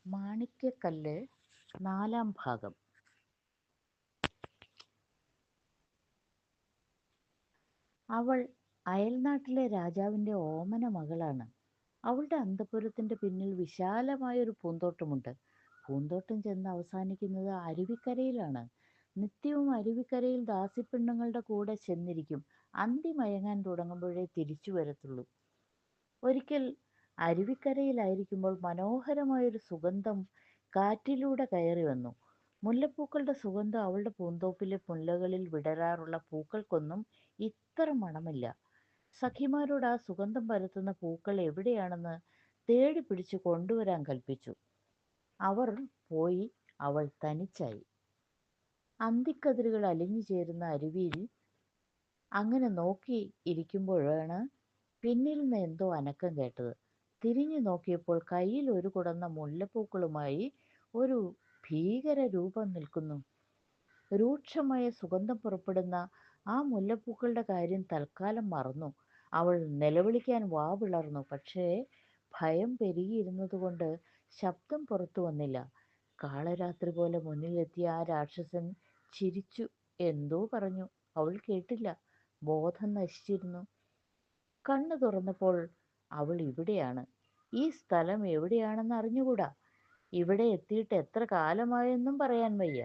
മാണിക്യക്കല്ല് നാലാം ഭാഗം. അവൾ അയൽനാട്ടിലെ രാജാവിൻ്റെ ഓമന മകളാണ്. അവളുടെ അന്തഃപുരത്തിൻ്റെ പിന്നിൽ വിശാലമായൊരു പൂന്തോട്ടമുണ്ട്. പൂന്തോട്ടം ചെന്ന് അവസാനിക്കുന്നത് അരുവിക്കരയിലാണ്. നിത്യവും അരുവിക്കരയിൽ ദാസിപ്പെണ്ണുങ്ങളുടെ കൂടെ ചെന്നിരിക്കും. അന്തി മയങ്ങാൻ തുടങ്ങുമ്പോഴേ തിരിച്ചു വരത്തുള്ളൂ. ഒരിക്കൽ അരുവിക്കരയിലായിരിക്കുമ്പോൾ മനോഹരമായൊരു സുഗന്ധം കാറ്റിലൂടെ കയറി വന്നു. മുല്ലപ്പൂക്കളുടെ സുഗന്ധം അവളുടെ പൂന്തോപ്പിലെ മുല്ലകളിൽ വിടരാറുള്ള പൂക്കൾക്കൊന്നും ഇത്ര മണമില്ല. സഖിമാരോട് ആ സുഗന്ധം പരത്തുന്ന പൂക്കൾ എവിടെയാണെന്ന് തേടി പിടിച്ചു കൊണ്ടുവരാൻ കൽപ്പിച്ചു. അവർ പോയി. അവൾ തനിച്ചായി. അന്തിക്കതിരുകൾ അലിഞ്ഞു ചേരുന്ന അരുവിയിൽ അങ്ങനെ നോക്കി ഇരിക്കുമ്പോഴാണ് പിന്നിൽ നിന്ന് എന്തോ അനക്കം കേട്ടത്. തിരിഞ്ഞു നോക്കിയപ്പോൾ കയ്യിൽ ഒരു കുടന്ന മുല്ലപ്പൂക്കളുമായി ഒരു ഭീകര രൂപം നിൽക്കുന്നു. രൂക്ഷമായ സുഗന്ധം പുറപ്പെടുന്ന ആ മുല്ലപ്പൂക്കളുടെ കാര്യം തൽക്കാലം മറന്നു. അവൾ നിലവിളിക്കാൻ വാ പിളർന്നു. പക്ഷേ ഭയം പെരുകിയിരുന്നതുകൊണ്ട് ശബ്ദം പുറത്തു വന്നില്ല. കാളരാത്രി പോലെ മുന്നിലെത്തിയ ആ രാക്ഷസൻ ചിരിച്ചു. എന്തോ പറഞ്ഞു. അവൾ കേട്ടില്ല. ബോധം നശിച്ചിരുന്നു. കണ്ണു തുറന്നപ്പോൾ അവൾ ഇവിടെയാണ്. ഈ സ്ഥലം എവിടെയാണെന്ന് അറിഞ്ഞുകൂടാ. ഇവിടെ എത്തിയിട്ട് എത്ര കാലമായെന്നും പറയാൻ വയ്യ.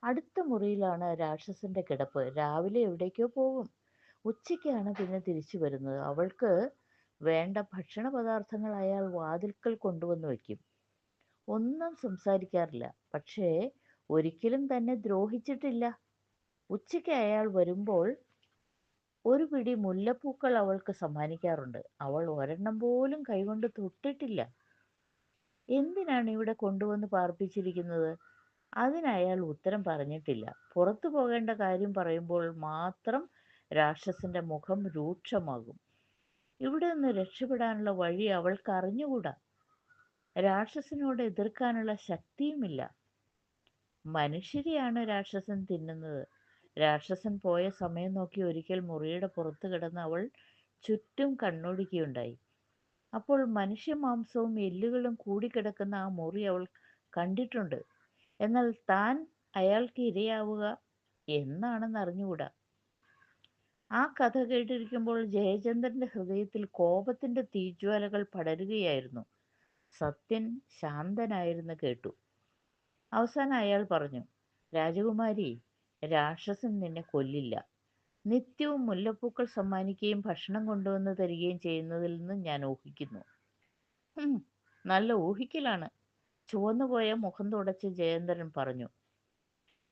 അടുത്ത മുറിയിലാണ് രാക്ഷസന്റെ കിടപ്പ്. രാവിലെ എവിടേക്കോ പോകും. ഉച്ചയ്ക്കാണ് പിന്നെ തിരിച്ചു വരുന്നത്. അവൾക്ക് വേണ്ട ഭക്ഷണ പദാർത്ഥങ്ങൾ അയാൾ വാതിൽക്കൽ കൊണ്ടുവന്ന് വയ്ക്കും. ഒന്നും സംസാരിക്കാറില്ല. പക്ഷേ ഒരിക്കലും തന്നെ ദ്രോഹിച്ചിട്ടില്ല. ഉച്ചയ്ക്ക് അയാൾ വരുമ്പോൾ ഒരു പിടി മുല്ലപ്പൂക്കൾ അവൾക്ക് സമ്മാനിക്കാറുണ്ട്. അവൾ ഒരെണ്ണം പോലും കൈകൊണ്ട് തൊട്ടിട്ടില്ല. എന്തിനാണ് ഇവിടെ കൊണ്ടുവന്ന് പാർപ്പിച്ചിരിക്കുന്നത്? അതിനയാൾ ഉത്തരം പറഞ്ഞിട്ടില്ല. പുറത്തു പോകേണ്ട കാര്യം പറയുമ്പോൾ മാത്രം രാക്ഷസന്റെ മുഖം രൂക്ഷമാകും. ഇവിടെ നിന്ന് രക്ഷപ്പെടാനുള്ള വഴി അവൾക്ക് അറിഞ്ഞുകൂടാ. രാക്ഷസനോട് എതിർക്കാനുള്ള ശക്തിയുമില്ല. മനുഷ്യരെയാണ് രാക്ഷസൻ തിന്നുന്നത്. രാക്ഷസൻ പോയ സമയം നോക്കി ഒരിക്കൽ മുറിയുടെ പുറത്ത് കിടന്ന് അവൾ ചുറ്റും കണ്ണോടിക്കുകയുണ്ടായി. അപ്പോൾ മനുഷ്യമാംസവും എല്ലുകളും കൂടിക്കിടക്കുന്ന ആ മുറി അവൾ കണ്ടിട്ടുണ്ട്. എന്നാൽ താൻ അയാൾക്ക് ഇരയാവുക എന്നാണെന്ന് അറിഞ്ഞുകൂടാ. ആ കഥ കേട്ടിരിക്കുമ്പോൾ ജയചന്ദ്രന്റെ ഹൃദയത്തിൽ കോപത്തിന്റെ തീജ്വാലകൾ പടരുകയായിരുന്നു. സത്യൻ ശാന്തനായിരുന്നു കേട്ടു. അവസാനം അയാൾ പറഞ്ഞു, രാജകുമാരി, രാക്ഷസൻ നിന്നെ കൊല്ലില്ല. നിത്യവും മുല്ലപ്പൂക്കൾ സമ്മാനിക്കുകയും ഭക്ഷണം കൊണ്ടുവന്ന് തരികയും ചെയ്യുന്നതിൽ നിന്ന് ഞാൻ ഊഹിക്കുന്നു. നല്ല ഊഹിക്കലാണ്. ചുവന്നുപോയ മുഖം തുടച്ച് ജയേന്ദ്രൻ പറഞ്ഞു.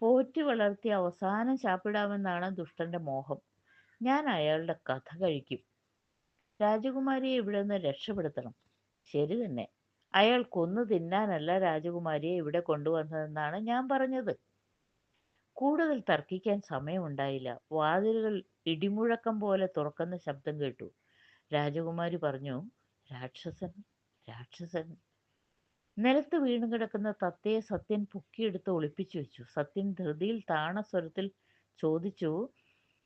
പോറ്റി വളർത്തി അവസാനം ചാപ്പിടാമെന്നാണ് ദുഷ്ടന്റെ മോഹം. ഞാൻ അയാളുടെ കഥ കഴിക്കും. രാജകുമാരിയെ ഇവിടെ നിന്ന് രക്ഷപ്പെടുത്തണം. ശരി തന്നെ. അയാൾ കൊന്നു തിന്നാനല്ല രാജകുമാരിയെ ഇവിടെ കൊണ്ടുവന്നതെന്നാണ് ഞാൻ പറഞ്ഞത്. കൂടുതൽ തർക്കിക്കാൻ സമയമുണ്ടായില്ല. വാതിലുകൾ ഇടിമുഴക്കം പോലെ തുറക്കുന്ന ശബ്ദം കേട്ടു. രാജകുമാരി പറഞ്ഞു, രാക്ഷസൻ, രാക്ഷസൻ. നിലത്ത് വീണു കിടക്കുന്ന തത്തയെ സത്യൻ പൊക്കിയെടുത്ത് ഒളിപ്പിച്ചു വെച്ചു. സത്യൻ ധൃതിയിൽ താണ സ്വരത്തിൽ ചോദിച്ചു,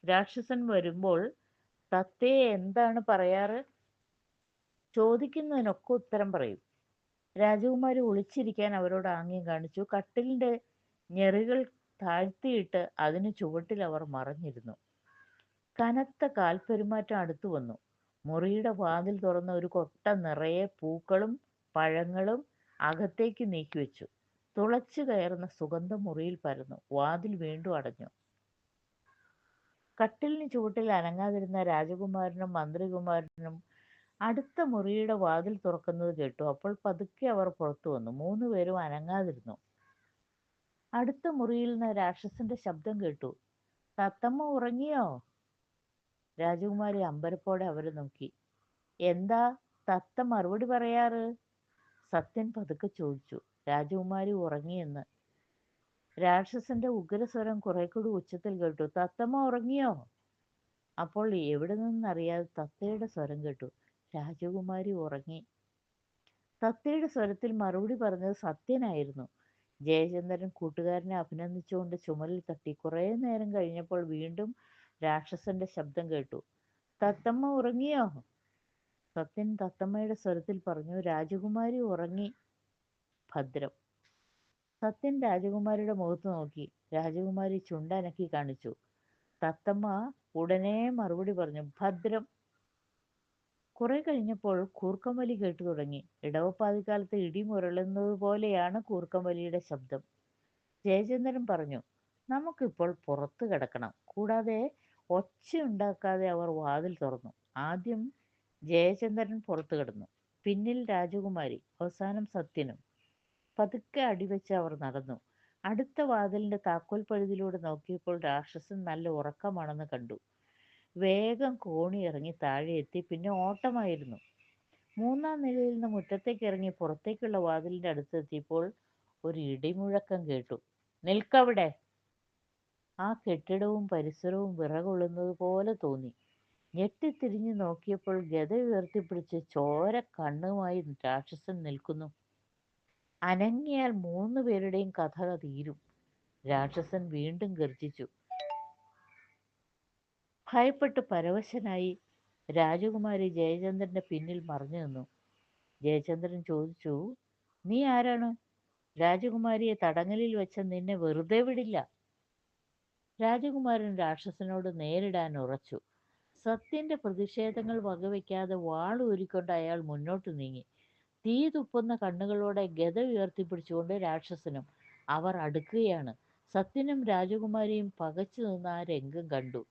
രാക്ഷസൻ വരുമ്പോൾ തത്തയെ എന്താണ് പറയാറ്? ചോദിക്കുന്നതിനൊക്കെ ഉത്തരം പറയും. രാജകുമാരി ഒളിച്ചിരിക്കാൻ അവരോട് ആംഗ്യം കാണിച്ചു. കട്ടിലിന്റെ ഞെറികൾ താഴ്ത്തിയിട്ട് അതിന് ചുവട്ടിൽ അവർ മറഞ്ഞിരുന്നു. കനത്ത കാൽപ്പെരുമാറ്റം അടുത്തു വന്നു. മുറിയുടെ വാതിൽ തുറന്ന ഒരു കൊട്ട നിറയെ പൂക്കളും പഴങ്ങളും അകത്തേക്ക് നീക്കിവെച്ചു. തുളച്ചു കയറുന്ന സുഗന്ധം മുറിയിൽ പരന്നു. വാതിൽ വീണ്ടും അടഞ്ഞു. കട്ടിലിന് ചുവട്ടിൽ അനങ്ങാതിരുന്ന രാജകുമാരനും മന്ത്രികുമാരനും അടുത്ത മുറിയുടെ വാതിൽ തുറക്കുന്നത് കേട്ടു. അപ്പോൾ പതുക്കെ അവർ പുറത്തു വന്നു. 3 പേരും അനങ്ങാതിരുന്നു. അടുത്ത മുറിയിൽ നിന്ന് രാക്ഷസന്റെ ശബ്ദം കേട്ടു. തത്തമ്മ ഉറങ്ങിയോ? രാജകുമാരി അമ്പരപ്പോടെ അവരെ നോക്കി. എന്താ തത്ത മറുപടി പറയാറ്? സത്യൻ പതുക്കെ ചോദിച്ചു. രാജകുമാരി ഉറങ്ങിയെന്ന്. രാക്ഷസന്റെ ഉഗ്രസ്വരം കുറേക്കൂടി ഉച്ചത്തിൽ കേട്ടു. തത്തമ്മ ഉറങ്ങിയോ? അപ്പോൾ എവിടെ നിന്നറിയാതെ തത്തയുടെ സ്വരം കേട്ടു. രാജകുമാരി ഉറങ്ങി. തത്തയുടെ സ്വരത്തിൽ മറുപടി പറഞ്ഞത് സത്യനായിരുന്നു. ജയചന്ദ്രൻ കൂട്ടുകാരനെ അഭിനന്ദിച്ചുകൊണ്ട് ചുമലിൽ തട്ടി. കുറേ നേരം കഴിഞ്ഞപ്പോൾ വീണ്ടും രാക്ഷസന്റെ ശബ്ദം കേട്ടു. തത്തമ്മ ഉറങ്ങിയോ? സത്യൻ തത്തമ്മയുടെ സ്വരത്തിൽ പറഞ്ഞു. രാജകുമാരി ഉറങ്ങി. ഭദ്രം. സത്യൻ രാജകുമാരിയുടെ മുഖത്ത് നോക്കി. രാജകുമാരി ചുണ്ടനക്കി കാണിച്ചു. തത്തമ്മ ഉടനെ മറുപടി പറഞ്ഞു, ഭദ്രം. കുറെ കഴിഞ്ഞപ്പോൾ കൂർക്കമ്പലി കേട്ടു തുടങ്ങി. ഇടവപ്പാതിക്കാലത്ത് ഇടി മുരളുന്നത് പോലെയാണ് കൂർക്കമ്പലിയുടെ ശബ്ദം. ജയചന്ദ്രൻ പറഞ്ഞു, നമുക്കിപ്പോൾ പുറത്ത് കിടക്കണം. കൂടാതെ ഒച്ചയുണ്ടാക്കാതെ അവർ വാതിൽ തുറന്നു. ആദ്യം ജയചന്ദ്രൻ പുറത്തു കിടന്നു, പിന്നിൽ രാജകുമാരി, അവസാനം സത്യനും. പതുക്കെ അടിവെച്ച് അവർ നടന്നു. അടുത്ത വാതിലിന്റെ താക്കോൽ പഴുതിലൂടെ നോക്കിയപ്പോൾ രാക്ഷസൻ നല്ല ഉറക്കമാണെന്ന് കണ്ടു. വേഗം കോണി ഇറങ്ങി താഴെ എത്തി. പിന്നെ ഓട്ടമായിരുന്നു. മൂന്നാം നിലയിൽ നിന്ന് മുറ്റത്തേക്ക് ഇറങ്ങി പുറത്തേക്കുള്ള വാതിലിന്റെ അടുത്തെത്തിയപ്പോൾ ഒരു ഇടിമുഴക്കം കേട്ടു. നിൽക്കവിടെ! ആ കെട്ടിടവും പരിസരവും വിറകൊള്ളുന്നത് പോലെ തോന്നി. ഞെട്ടിത്തിരിഞ്ഞു നോക്കിയപ്പോൾ ഗദ ഉയർത്തിപ്പിടിച്ച് ചോര കണ്ണുമായി രാക്ഷസൻ നിൽക്കുന്നു. അനങ്ങിയാൽ 3 പേരുടെയും കഥ തീരും. രാക്ഷസൻ വീണ്ടും ഗർജിച്ചു. ഭയപ്പെട്ട് പരവശനായി രാജകുമാരി ജയചന്ദ്രന്റെ പിന്നിൽ മറഞ്ഞു നിന്നു. ജയചന്ദ്രൻ ചോദിച്ചു, നീ ആരാണ്? രാജകുമാരിയെ തടങ്കലിൽ വെച്ച നിന്നെ വെറുതെ വിടില്ല. രാജകുമാരൻ രാക്ഷസനോട് നേരിടാൻ ഉറച്ചു. സത്യന്റെ പ്രതിഷേധങ്ങൾ വകവയ്ക്കാതെ വാൾ ഊരിക്കൊണ്ട് അയാൾ മുന്നോട്ട് നീങ്ങി. തീ തുപ്പുന്ന കണ്ണുകളോടെ ഗദ ഉയർത്തിപ്പിടിച്ചുകൊണ്ട് രാക്ഷസനും. അവർ അടുക്കുകയാണ്. സത്യനും രാജകുമാരിയും പകച്ചു നിന്ന് ആ രംഗം കണ്ടു.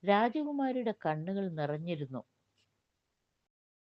രാജകുമാരിയുടെ കണ്ണുകൾ നിറഞ്ഞിരുന്നു.